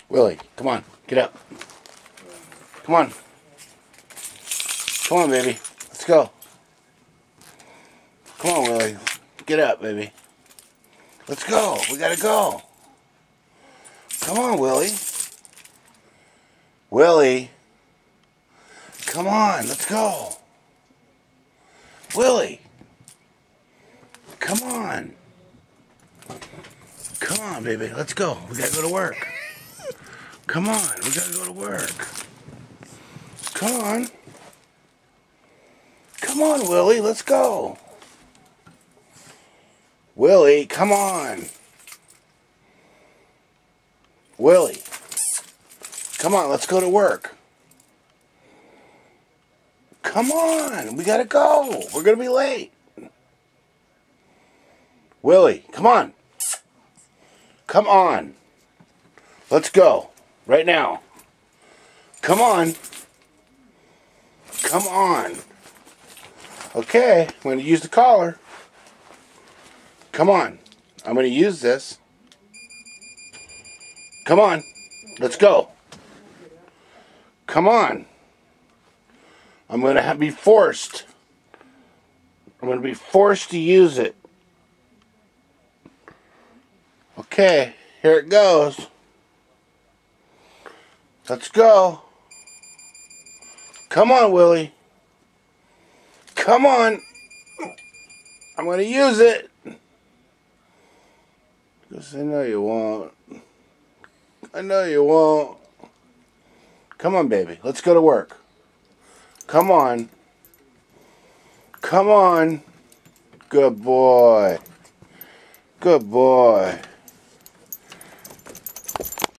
Willie, come on, get up. Come on. Come on, baby. Let's go. Come on, Willie. Get up, baby. Let's go. We gotta go. Come on, Willie. Willie. Come on, let's go. Willie. Come on. Come on, baby. Let's go. We gotta go to work. Come on. We gotta go to work. Come on. Come on, Willie. Let's go. Willie, come on. Willie. Come on, let's go to work. Come on. We gotta go. We're gonna be late. Willie, come on. Come on. Let's go. Right now. Come on. Come on. Okay, I'm going to use the collar. Come on. I'm going to use this. Come on. Let's go. Come on. I'm going to be forced. I'm going to be forced to use it. Okay, here it goes. Let's go. Come on, Willie. Come on. I'm going to use it. Because I know you won't. I know you won't. Come on, baby. Let's go to work. Come on. Come on. Good boy. Good boy.